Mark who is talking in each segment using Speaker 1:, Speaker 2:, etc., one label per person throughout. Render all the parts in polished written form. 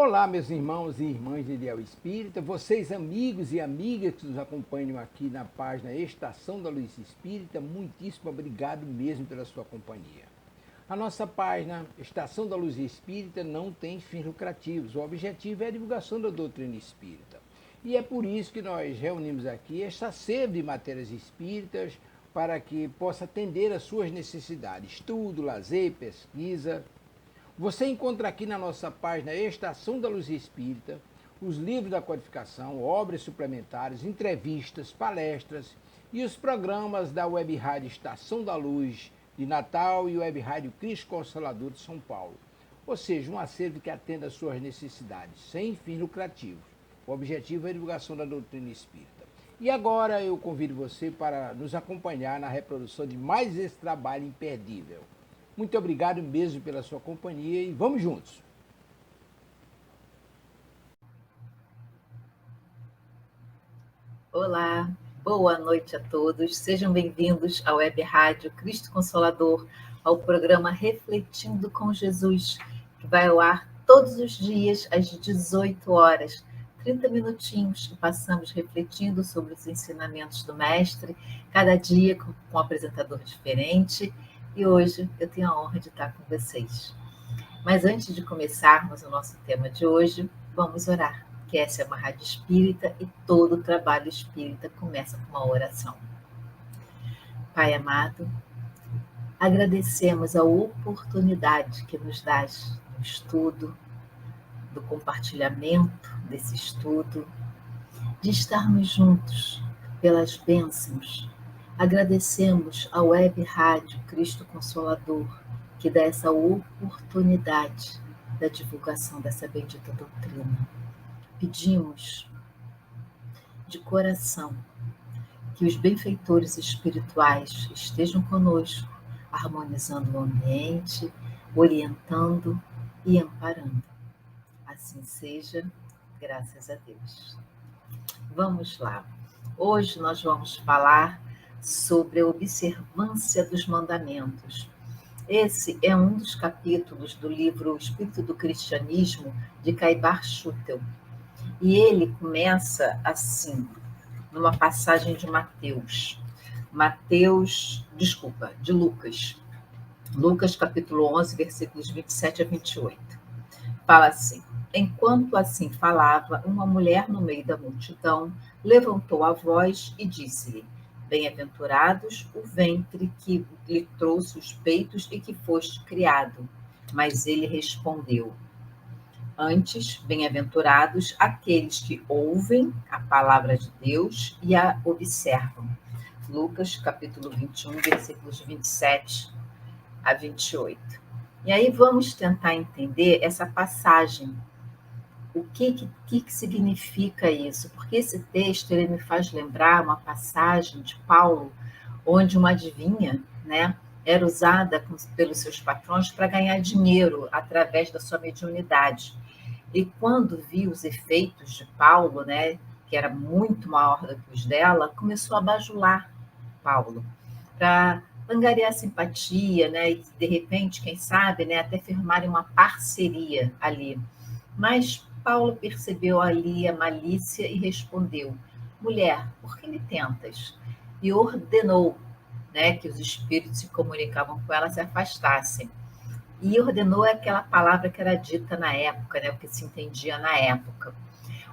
Speaker 1: Olá, meus irmãos e irmãs de Ideal Espírita, vocês amigos e amigas que nos acompanham aqui na página Estação da Luz Espírita, muitíssimo obrigado mesmo pela sua companhia. A nossa página Estação da Luz Espírita não tem fins lucrativos, o objetivo é a divulgação da doutrina espírita. E é por isso que nós reunimos aqui esta sede de matérias espíritas para que possa atender às suas necessidades, estudo, lazer, pesquisa. Você encontra aqui na nossa página Estação da Luz Espírita os livros da codificação, obras suplementares, entrevistas, palestras e os programas da Web Rádio Estação da Luz de Natal e Web Rádio Cristo Consolador de São Paulo. Ou seja, um acervo que atenda às suas necessidades, sem fins lucrativos. O objetivo é a divulgação da doutrina espírita. E agora eu convido você para nos acompanhar na reprodução de mais esse trabalho imperdível. Muito obrigado mesmo pela sua companhia e vamos juntos.
Speaker 2: Olá, boa noite a todos. Sejam bem-vindos à Web Rádio Cristo Consolador, ao programa Refletindo com Jesus, que vai ao ar todos os dias às 18 horas. 30 minutinhos que passamos refletindo sobre os ensinamentos do Mestre, cada dia com um apresentador diferente. E hoje eu tenho a honra de estar com vocês. Mas antes de começarmos o nosso tema de hoje, vamos orar, que essa é uma rádio espírita e todo o trabalho espírita começa com uma oração. Pai amado, agradecemos a oportunidade que nos dás do estudo, do compartilhamento desse estudo, de estarmos juntos pelas bênçãos. Agradecemos à Web Rádio Cristo Consolador, que dá essa oportunidade da divulgação dessa bendita doutrina. Pedimos de coração que os benfeitores espirituais estejam conosco, harmonizando o ambiente, orientando e amparando. Assim seja, graças a Deus. Vamos lá. Hoje nós vamos falar sobre a observância dos mandamentos. Esse é um dos capítulos do livro O Espírito do Cristianismo, de Caibar Schutel. E ele começa assim, numa passagem de de Lucas. Lucas, capítulo 11, versículos 27 a 28. Fala assim: enquanto assim falava, uma mulher no meio da multidão levantou a voz e disse-lhe: bem-aventurados o ventre que lhe trouxe os peitos e que foste criado. Mas ele respondeu: antes, bem-aventurados aqueles que ouvem a palavra de Deus e a observam. Lucas, capítulo 21, versículos 27 a 28. E aí vamos tentar entender essa passagem. O que significa isso? Porque esse texto ele me faz lembrar uma passagem de Paulo, onde uma adivinha, né, era usada pelos seus patrões para ganhar dinheiro através da sua mediunidade. E quando viu os efeitos de Paulo, né, que era muito maior do que os dela, começou a bajular Paulo para angariar simpatia, né, e de repente, quem sabe, né, até firmarem uma parceria ali. Mas Paulo percebeu ali a malícia e respondeu: mulher, por que me tentas? E ordenou, né, que os espíritos que comunicavam com ela se afastassem. E ordenou é aquela palavra que era dita na época, né, o que se entendia na época.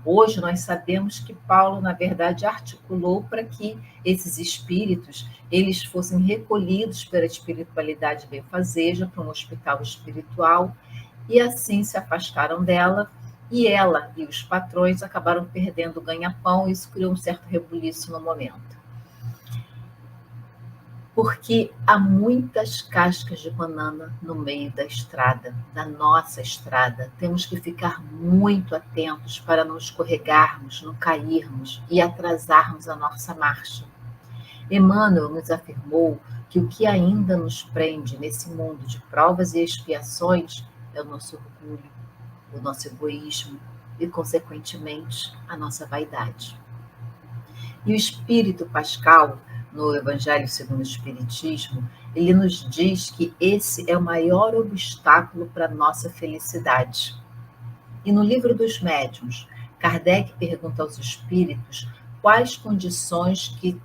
Speaker 2: Hoje nós sabemos que Paulo, na verdade, articulou para que esses espíritos eles fossem recolhidos pela espiritualidade benfazeja para um hospital espiritual, e assim se afastaram dela, e ela e os patrões acabaram perdendo o ganha-pão, e isso criou um certo rebuliço no momento. Porque há muitas cascas de banana no meio da estrada, da nossa estrada. Temos que ficar muito atentos para não escorregarmos, não cairmos e atrasarmos a nossa marcha. Emmanuel nos afirmou que o que ainda nos prende nesse mundo de provas e expiações é o nosso orgulho, o nosso egoísmo e, consequentemente, a nossa vaidade. E o Espírito Pascal, no Evangelho segundo o Espiritismo, ele nos diz que esse é o maior obstáculo para a nossa felicidade. E no Livro dos Médiuns, Kardec pergunta aos espíritos quais condições que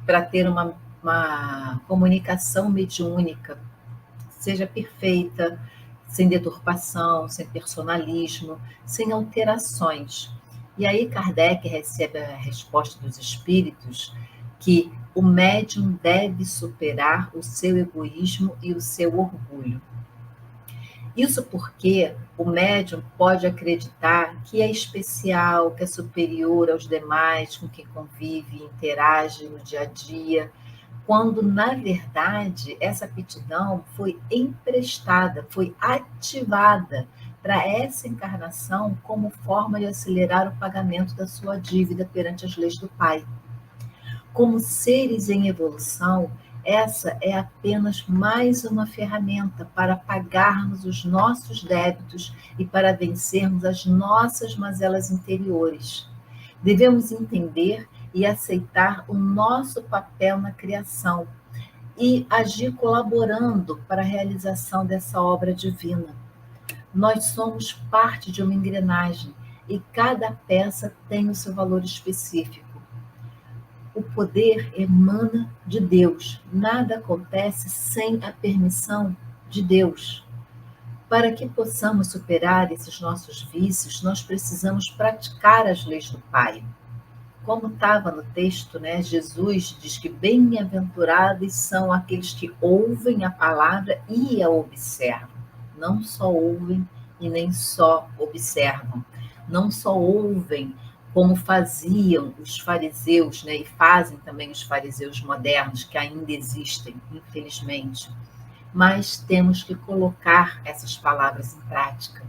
Speaker 2: para ter uma comunicação mediúnica seja perfeita, sem deturpação, sem personalismo, sem alterações. E aí Kardec recebe a resposta dos espíritos que o médium deve superar o seu egoísmo e o seu orgulho. Isso porque o médium pode acreditar que é especial, que é superior aos demais com quem convive e interage no dia a dia, quando, na verdade, essa aptidão foi emprestada, foi ativada para essa encarnação como forma de acelerar o pagamento da sua dívida perante as leis do Pai. Como seres em evolução, essa é apenas mais uma ferramenta para pagarmos os nossos débitos e para vencermos as nossas mazelas interiores. Devemos entender e aceitar o nosso papel na criação e agir colaborando para a realização dessa obra divina. Nós somos parte de uma engrenagem e cada peça tem o seu valor específico. O poder emana de Deus. Nada acontece sem a permissão de Deus. Para que possamos superar esses nossos vícios, nós precisamos praticar as leis do Pai. Como estava no texto, né? Jesus diz que bem-aventurados são aqueles que ouvem a palavra e a observam. Não só ouvem e nem só observam. Não só ouvem como faziam os fariseus, né? E fazem também os fariseus modernos, que ainda existem, infelizmente. Mas temos que colocar essas palavras em prática.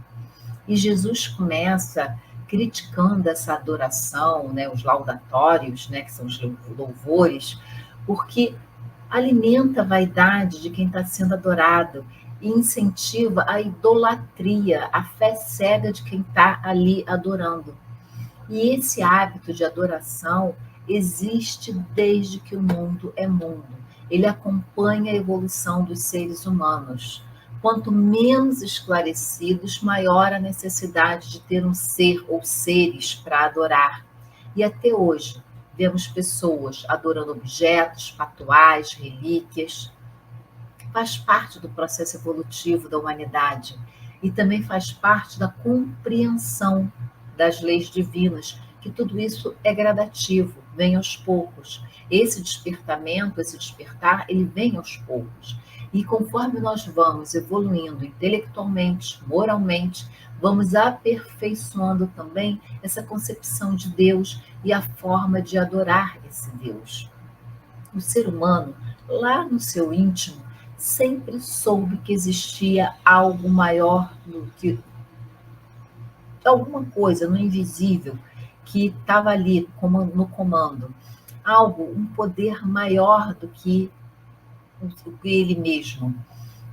Speaker 2: E Jesus começa criticando essa adoração, né, os laudatórios, né, que são os louvores, porque alimenta a vaidade de quem está sendo adorado e incentiva a idolatria, a fé cega de quem está ali adorando. E esse hábito de adoração existe desde que o mundo é mundo. Ele acompanha a evolução dos seres humanos. Quanto menos esclarecidos, maior a necessidade de ter um ser ou seres para adorar. E até hoje, vemos pessoas adorando objetos, patuais, relíquias. Faz parte do processo evolutivo da humanidade e também faz parte da compreensão das leis divinas, que tudo isso é gradativo, vem aos poucos. Esse despertamento, esse despertar, ele vem aos poucos. E conforme nós vamos evoluindo intelectualmente, moralmente, vamos aperfeiçoando também essa concepção de Deus e a forma de adorar esse Deus. O ser humano, lá no seu íntimo, sempre soube que existia algo maior do que alguma coisa no invisível que estava ali no comando. Algo, um poder maior do que ele mesmo,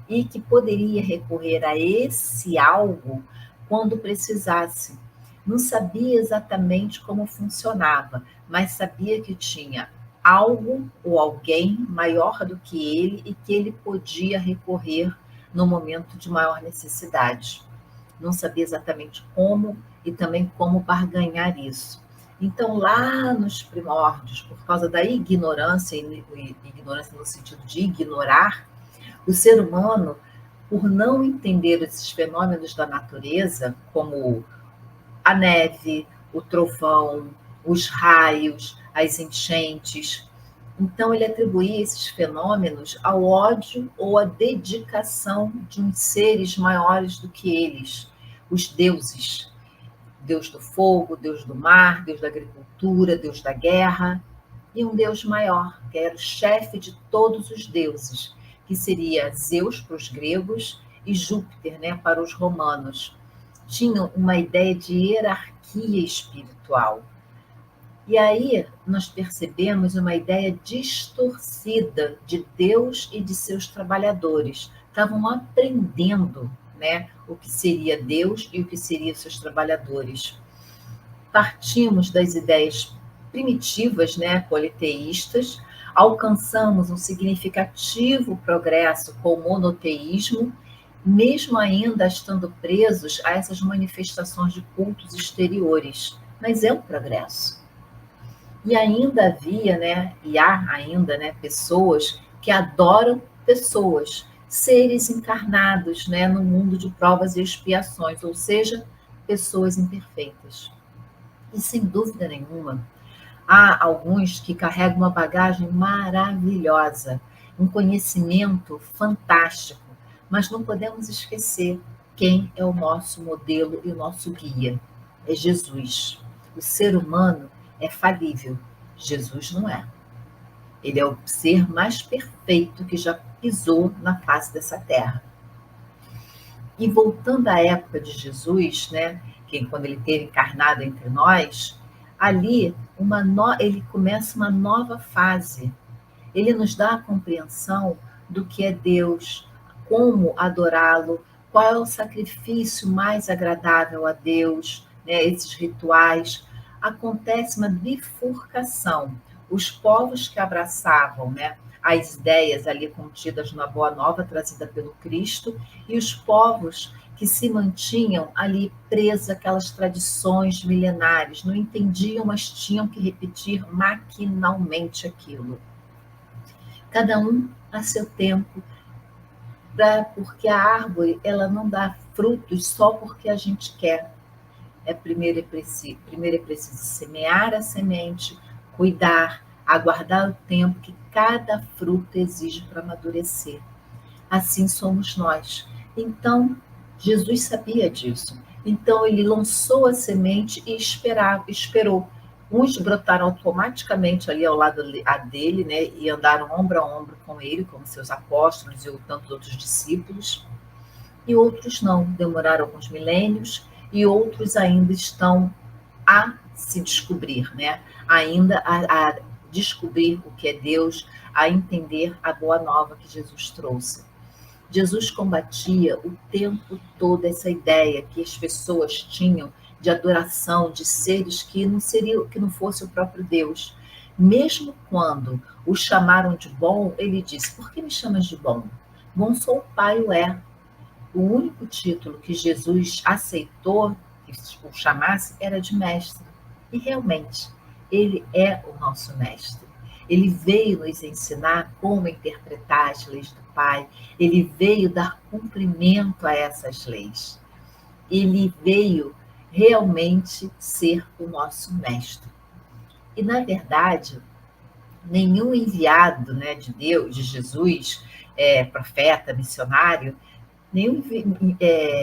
Speaker 2: e que poderia recorrer a esse algo quando precisasse. Não sabia exatamente como funcionava, mas sabia que tinha algo ou alguém maior do que ele e que ele podia recorrer no momento de maior necessidade. Não sabia exatamente como e também como barganhar isso. Então, lá nos primórdios, por causa da ignorância, e ignorância no sentido de ignorar, o ser humano, por não entender esses fenômenos da natureza, como a neve, o trovão, os raios, as enchentes, então ele atribuía esses fenômenos ao ódio ou à dedicação de uns seres maiores do que eles, os deuses. Deus do fogo, Deus do mar, Deus da agricultura, Deus da guerra, e um Deus maior, que era o chefe de todos os deuses, que seria Zeus para os gregos e Júpiter, né, para os romanos. Tinham uma ideia de hierarquia espiritual. E aí nós percebemos uma ideia distorcida de Deus e de seus trabalhadores. Estavam aprendendo, né, o que seria Deus e o que seriam seus trabalhadores. Partimos das ideias primitivas, né, politeístas, alcançamos um significativo progresso com o monoteísmo mesmo ainda estando presos a essas manifestações de cultos exteriores. Mas é um progresso. E ainda havia, né, e há ainda, né, pessoas que adoram pessoas, seres encarnados, né, no mundo de provas e expiações, ou seja, pessoas imperfeitas. E sem dúvida nenhuma, há alguns que carregam uma bagagem maravilhosa, um conhecimento fantástico, mas não podemos esquecer quem é o nosso modelo e o nosso guia. É Jesus. O ser humano é falível. Jesus não é. Ele é o ser mais perfeito que já pisou na face dessa terra. E voltando à época de Jesus, né, que quando ele teve encarnado entre nós, ali ele começa uma nova fase. Ele nos dá a compreensão do que é Deus, como adorá-lo, qual é o sacrifício mais agradável a Deus, né, esses rituais. Acontece uma bifurcação. Os povos que abraçavam, né, as ideias ali contidas na Boa Nova trazida pelo Cristo, e os povos que se mantinham ali presos àquelas tradições milenares, não entendiam, mas tinham que repetir maquinalmente aquilo. Cada um a seu tempo, porque a árvore ela não dá frutos só porque a gente quer. Primeiro é preciso semear a semente, cuidar, aguardar o tempo que cada fruto exige para amadurecer. Assim somos nós. Então, Jesus sabia disso. Então, ele lançou a semente e esperou. Uns brotaram automaticamente ali ao lado dele, né, e andaram ombro a ombro com ele, como seus apóstolos e tantos outros discípulos. E outros não, demoraram alguns milênios, e outros ainda estão a se descobrir, né? Ainda a descobrir o que é Deus, a entender a boa nova que Jesus trouxe. Jesus combatia o tempo todo essa ideia que as pessoas tinham de adoração de seres que não fosse o próprio Deus. Mesmo quando o chamaram de bom, ele disse: "Por que me chamas de bom? Bom só o Pai o é." O único título que Jesus aceitou que o chamasse era de mestre. E realmente, ele é o nosso mestre. Ele veio nos ensinar como interpretar as leis do Pai. Ele veio dar cumprimento a essas leis. Ele veio realmente ser o nosso mestre. E, na verdade, nenhum enviado, né, de Deus, de Jesus, profeta, missionário, nenhum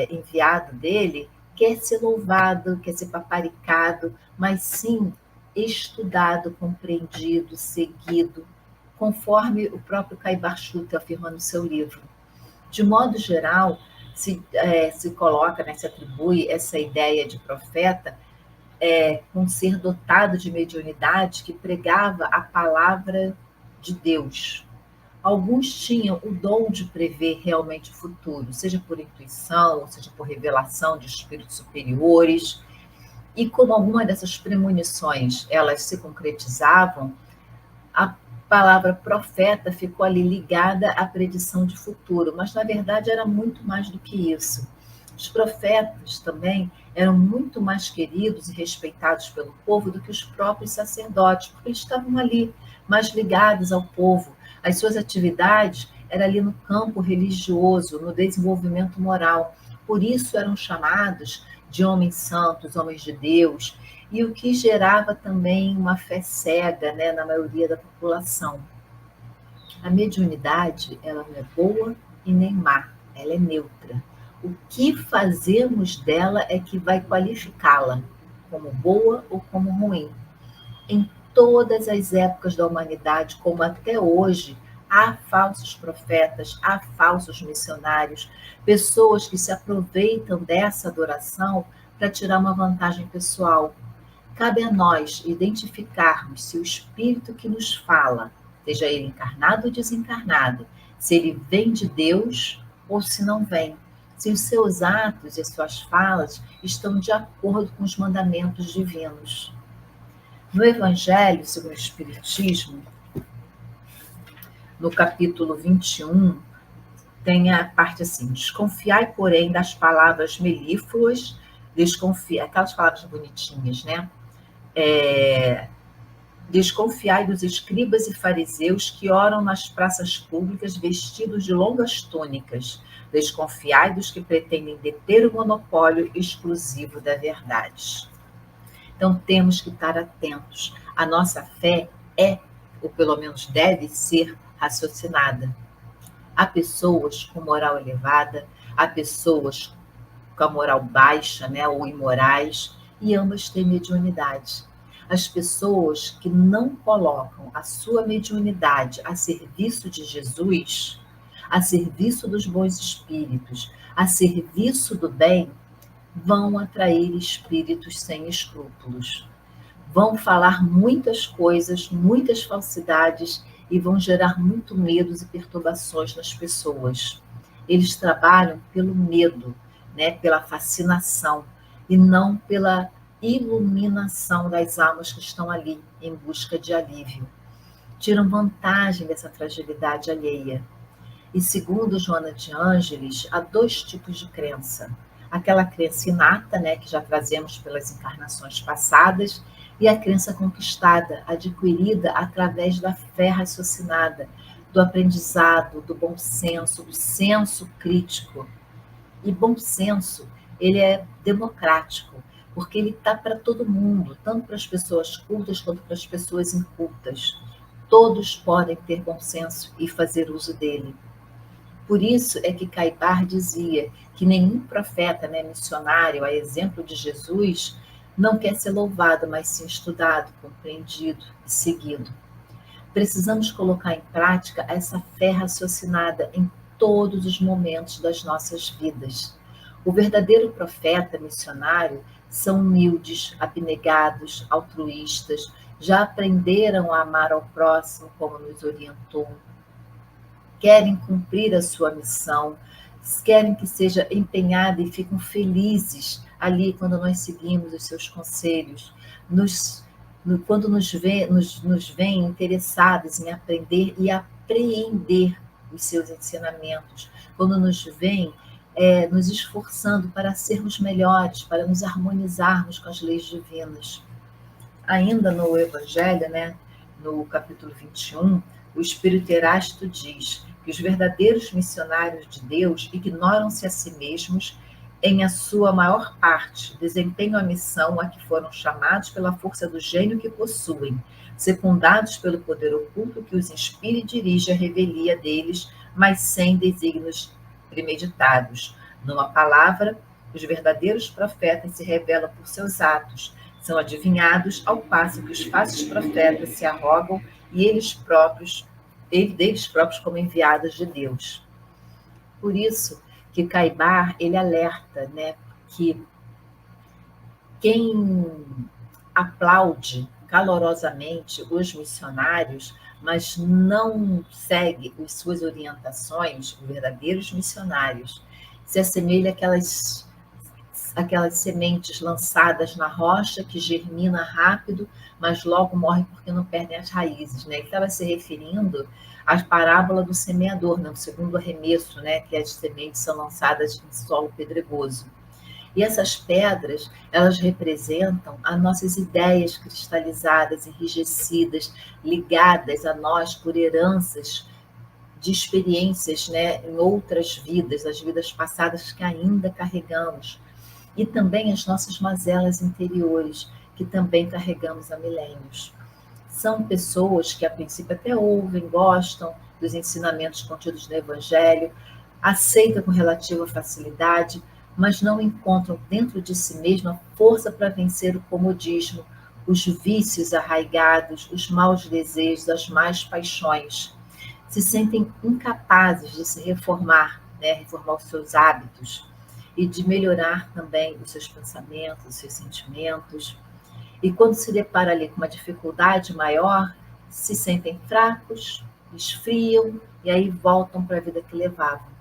Speaker 2: enviado dele quer ser louvado, quer ser paparicado, mas sim estudado, compreendido, seguido, conforme o próprio Caibar-Schulte afirma no seu livro. De modo geral, se coloca, né, se atribui essa ideia de profeta com ser dotado de mediunidade que pregava a palavra de Deus. Alguns tinham o dom de prever realmente o futuro, seja por intuição, seja por revelação de espíritos superiores. E como alguma dessas premonições elas se concretizavam, a palavra profeta ficou ali ligada à predição de futuro, mas na verdade era muito mais do que isso. Os profetas também eram muito mais queridos e respeitados pelo povo do que os próprios sacerdotes, porque eles estavam ali, mais ligados ao povo. As suas atividades eram ali no campo religioso, no desenvolvimento moral. Por isso eram chamados de homens santos, homens de Deus, e o que gerava também uma fé cega, né, na maioria da população. A mediunidade, ela não é boa e nem má, ela é neutra. O que fazemos dela é que vai qualificá-la como boa ou como ruim. Em todas as épocas da humanidade, como até hoje, há falsos profetas, há falsos missionários, pessoas que se aproveitam dessa adoração para tirar uma vantagem pessoal. Cabe a nós identificarmos se o espírito que nos fala, seja ele encarnado ou desencarnado, se ele vem de Deus ou se não vem. Se os seus atos e as suas falas estão de acordo com os mandamentos divinos. No Evangelho segundo o Espiritismo, no capítulo 21, tem a parte assim: desconfiai, porém, das palavras melífluas, aquelas palavras bonitinhas, né? Desconfiai dos escribas e fariseus que oram nas praças públicas vestidos de longas túnicas. Desconfiai dos que pretendem deter o monopólio exclusivo da verdade. Então, temos que estar atentos. A nossa fé é, ou pelo menos deve ser, raciocinada. Há pessoas com moral elevada, há pessoas com a moral baixa, né, ou imorais, e ambas têm mediunidade. As pessoas que não colocam a sua mediunidade a serviço de Jesus, a serviço dos bons espíritos, a serviço do bem, vão atrair espíritos sem escrúpulos. Vão falar muitas coisas, muitas falsidades e vão gerar muito medos e perturbações nas pessoas. Eles trabalham pelo medo, né, pela fascinação e não pela iluminação das almas que estão ali em busca de alívio. Tiram vantagem dessa fragilidade alheia. E segundo Joana de Ângeles, há dois tipos de crença. Aquela crença inata, né, que já trazemos pelas encarnações passadas, e a crença conquistada, adquirida através da fé raciocinada, do aprendizado, do bom senso, do senso crítico. E bom senso, ele é democrático, porque ele está para todo mundo, tanto para as pessoas cultas quanto para as pessoas incultas. Todos podem ter bom senso e fazer uso dele. Por isso é que Caibar dizia que nenhum profeta, né, missionário, a exemplo de Jesus, não quer ser louvado, mas sim estudado, compreendido e seguido. Precisamos colocar em prática essa fé raciocinada em todos os momentos das nossas vidas. O verdadeiro profeta missionário são humildes, abnegados, altruístas, já aprenderam a amar ao próximo como nos orientou, querem cumprir a sua missão, querem que seja empenhada e ficam felizes ali quando nós seguimos os seus conselhos, quando nos veem interessados em aprender e apreender os seus ensinamentos, quando nos veem nos esforçando para sermos melhores, para nos harmonizarmos com as leis divinas. Ainda no Evangelho, né, no capítulo 21, o Espírito Erasto diz que os verdadeiros missionários de Deus ignoram-se a si mesmos, em a sua maior parte, desempenham a missão a que foram chamados pela força do gênio que possuem, secundados pelo poder oculto que os inspira e dirige a revelia deles, mas sem desígnios premeditados. Numa palavra, os verdadeiros profetas se revelam por seus atos, são adivinhados, ao passo que os falsos profetas se arrogam e deles próprios como enviados de Deus. Por isso que Caibar, ele alerta, né, que quem aplaude calorosamente os missionários, mas não segue as suas orientações, os verdadeiros missionários, se assemelha àquelas sementes lançadas na rocha que germina rápido, mas logo morre porque não perdem as raízes, né? Ele estava se referindo à parábola do semeador, né? O segundo arremesso, né? Que as sementes são lançadas em solo pedregoso. E essas pedras, elas representam as nossas ideias cristalizadas, enrijecidas, ligadas a nós por heranças de experiências, né, em outras vidas, as vidas passadas que ainda carregamos. E também as nossas mazelas interiores, que também carregamos há milênios. São pessoas que, a princípio, até ouvem, gostam dos ensinamentos contidos no Evangelho, aceitam com relativa facilidade, mas não encontram dentro de si mesma força para vencer o comodismo, os vícios arraigados, os maus desejos, as más paixões. Se sentem incapazes de se reformar, né, reformar os seus hábitos e de melhorar também os seus pensamentos, os seus sentimentos. E quando se depara ali com uma dificuldade maior, se sentem fracos, esfriam e aí voltam para a vida que levavam.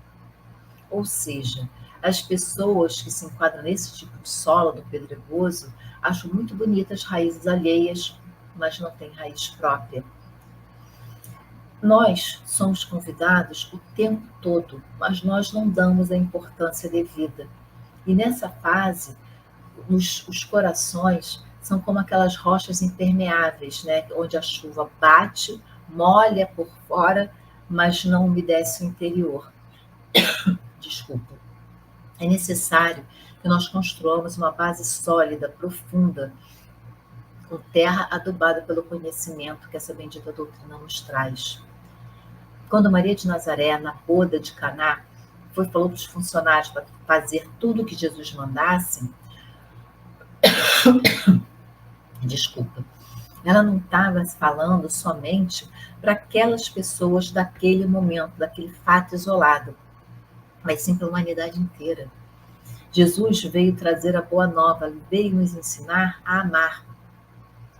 Speaker 2: Ou seja, as pessoas que se enquadram nesse tipo de solo do pedregoso acham muito bonitas raízes alheias, mas não têm raiz própria. Nós somos convidados o tempo todo, mas nós não damos a importância devida. E nessa fase, os corações são como aquelas rochas impermeáveis, né? Onde a chuva bate, molha por fora, mas não umedece o interior. Desculpa. É necessário que nós construamos uma base sólida, profunda, com terra adubada pelo conhecimento que essa bendita doutrina nos traz. Quando Maria de Nazaré, na boda de Caná, falou para os funcionários para fazer tudo o que Jesus mandasse, desculpa, ela não estava falando somente para aquelas pessoas daquele momento, daquele fato isolado, mas sim para a humanidade inteira. Jesus veio trazer a boa nova, ele veio nos ensinar a amar.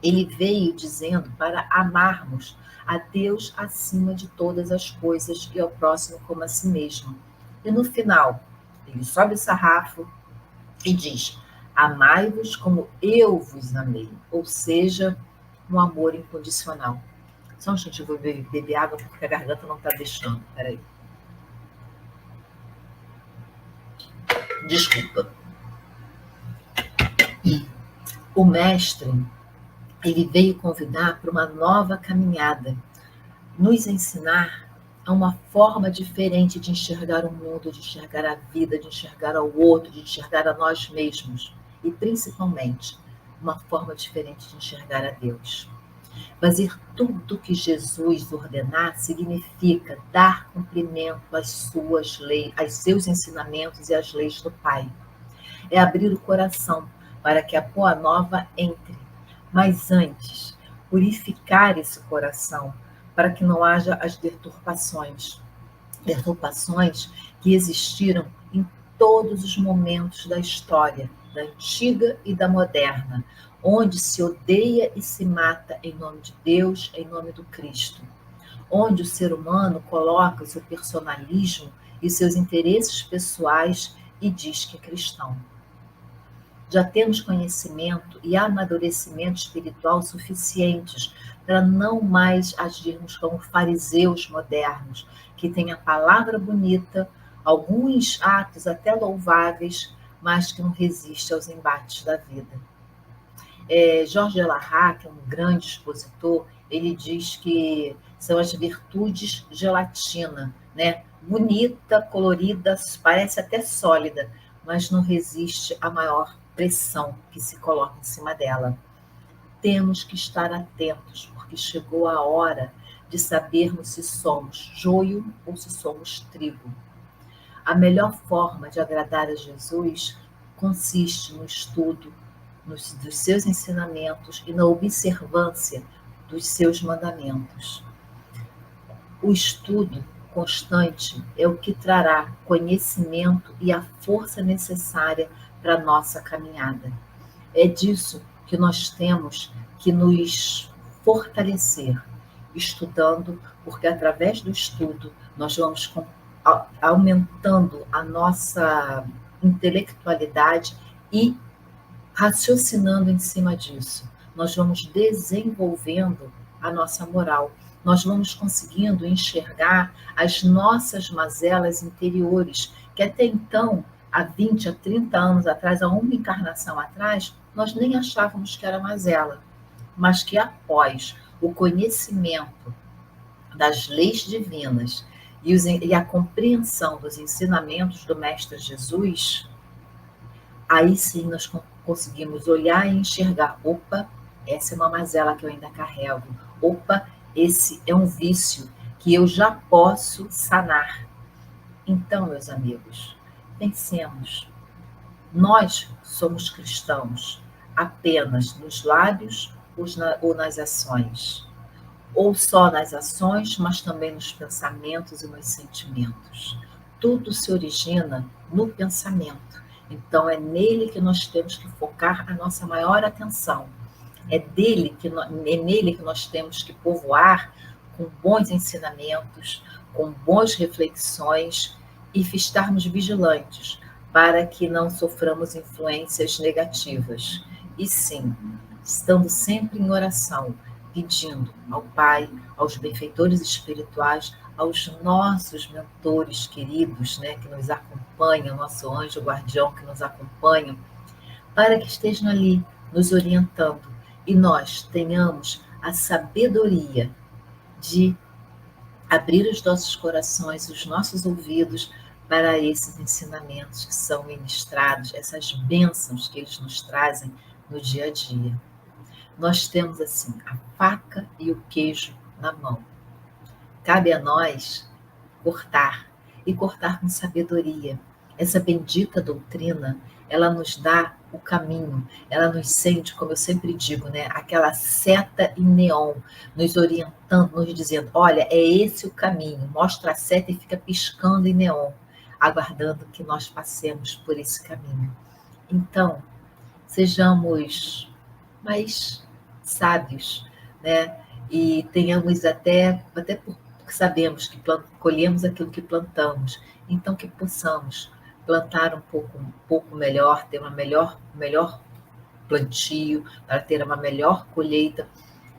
Speaker 2: Ele veio dizendo para amarmos a Deus acima de todas as coisas e ao próximo como a si mesmo. E no final, ele sobe o sarrafo e diz: amai-vos como eu vos amei, ou seja, um amor incondicional. Só um instante, eu vou beber água porque a garganta não está deixando. Peraí. Desculpa. O mestre, ele veio convidar para uma nova caminhada, nos ensinar a uma forma diferente de enxergar o mundo, de enxergar a vida, de enxergar ao outro, de enxergar a nós mesmos e, principalmente, uma forma diferente de enxergar a Deus. Fazer tudo o que Jesus ordenar significa dar cumprimento às suas leis, aos seus ensinamentos e às leis do Pai. É abrir o coração para que a boa nova entre, mas antes, purificar esse coração para que não haja as deturpações que existiram em todos os momentos da história, da antiga e da moderna, onde se odeia e se mata em nome de Deus, em nome do Cristo, onde o ser humano coloca o seu personalismo e seus interesses pessoais e diz que é cristão. Já temos conhecimento e amadurecimento espiritual suficientes para não mais agirmos como fariseus modernos, que têm a palavra bonita, alguns atos até louváveis, mas que não resistem aos embates da vida. Jorge Elahá, que é um grande expositor, ele diz que são as virtudes gelatina, né? Bonita, colorida, parece até sólida, mas não resiste à maior pressão que se coloca em cima dela. Temos que estar atentos, porque chegou a hora de sabermos se somos joio ou se somos trigo. A melhor forma de agradar a Jesus consiste no estudo dos seus ensinamentos e na observância dos seus mandamentos. O estudo constante é o que trará conhecimento e a força necessária para a nossa caminhada. É disso que nós temos que nos fortalecer, estudando, porque através do estudo nós vamos aumentando a nossa intelectualidade e raciocinando em cima disso. Nós vamos desenvolvendo a nossa moral. Nós vamos conseguindo enxergar as nossas mazelas interiores, que até então, há 20, há 30 anos atrás, há uma encarnação atrás, nós nem achávamos que era mazela, mas que após o conhecimento das leis divinas e a compreensão dos ensinamentos do Mestre Jesus, aí sim nós conseguimos olhar e enxergar, opa, essa é uma mazela que eu ainda carrego, opa, esse é um vício que eu já posso sanar. Então, meus amigos, pensemos, nós somos cristãos apenas nos lábios ou nas ações? Ou só nas ações, mas também nos pensamentos e nos sentimentos? Tudo se origina no pensamento. Então, é nele que nós temos que focar a nossa maior atenção. É nele que nós temos que povoar com bons ensinamentos, com boas reflexões e estarmos vigilantes para que não soframos influências negativas. E sim, estando sempre em oração, pedindo ao Pai, aos benfeitores espirituais, aos nossos mentores queridos, né, que nos acompanham, nosso anjo guardião que nos acompanha, para que estejam ali nos orientando e nós tenhamos a sabedoria de abrir os nossos corações, os nossos ouvidos para esses ensinamentos que são ministrados, essas bênçãos que eles nos trazem no dia a dia. Nós temos assim a faca e o queijo na mão. Cabe a nós cortar e cortar com sabedoria. Essa bendita doutrina, ela nos dá o caminho, ela nos sente, como eu sempre digo, né, aquela seta em neon, nos orientando, nos dizendo, olha, é esse o caminho, mostra a seta e fica piscando em neon, aguardando que nós passemos por esse caminho. Então, sejamos mais sábios, né? E tenhamos até porque sabemos que colhemos aquilo que plantamos, então que possamos plantar um pouco melhor, ter melhor plantio, para ter uma melhor colheita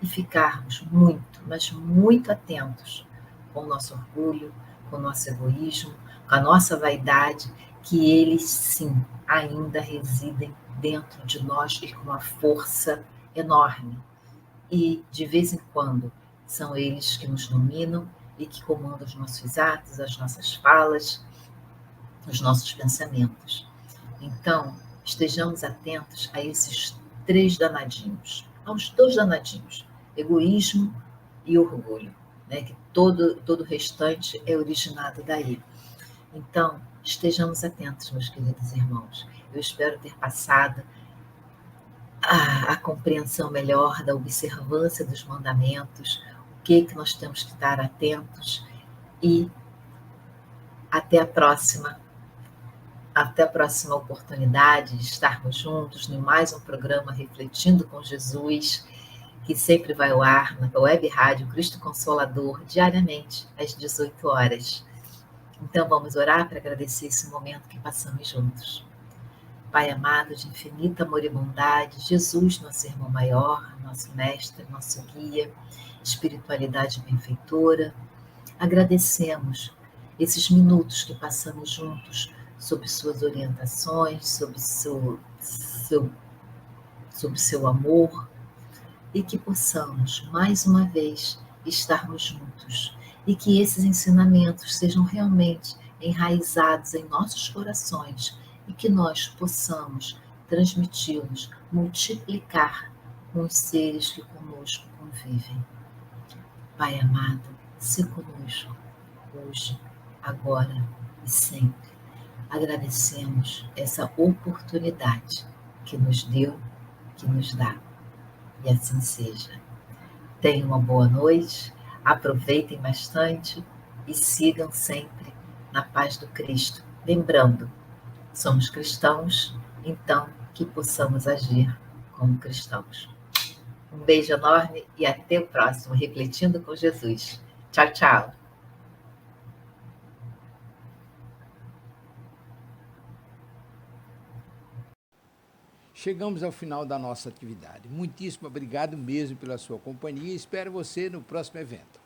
Speaker 2: e ficarmos muito, mas muito atentos com o nosso orgulho, com o nosso egoísmo, com a nossa vaidade, que eles sim ainda residem dentro de nós e com uma força enorme. E de vez em quando são eles que nos dominam e que comandam os nossos atos, as nossas falas, os nossos pensamentos. Então, estejamos atentos a esses três danadinhos, aos dois danadinhos, egoísmo e orgulho, né? Que todo o restante é originado daí. Então, estejamos atentos, meus queridos irmãos. Eu espero ter passado a compreensão melhor da observância dos mandamentos, o que nós temos que estar atentos e até a próxima oportunidade de estarmos juntos em mais um programa Refletindo com Jesus, que sempre vai ao ar na web rádio Cristo Consolador, diariamente, às 18 horas. Então vamos orar para agradecer esse momento que passamos juntos. Pai amado, de infinito amor e bondade, Jesus, nosso irmão maior, nosso mestre, nosso guia, espiritualidade benfeitora, agradecemos esses minutos que passamos juntos sob suas orientações, sob seu amor, e que possamos, mais uma vez, estarmos juntos, e que esses ensinamentos sejam realmente enraizados em nossos corações, e que nós possamos transmiti-los, multiplicar com os seres que conosco convivem. Pai amado, se conosco, hoje, agora e sempre. Agradecemos essa oportunidade que nos deu, que nos dá. E assim seja. Tenham uma boa noite, aproveitem bastante e sigam sempre na paz do Cristo. Lembrando, somos cristãos, então que possamos agir como cristãos. Um beijo enorme e até o próximo Refletindo com Jesus. Tchau, tchau.
Speaker 1: Chegamos ao final da nossa atividade. Muitíssimo obrigado mesmo pela sua companhia e espero você no próximo evento.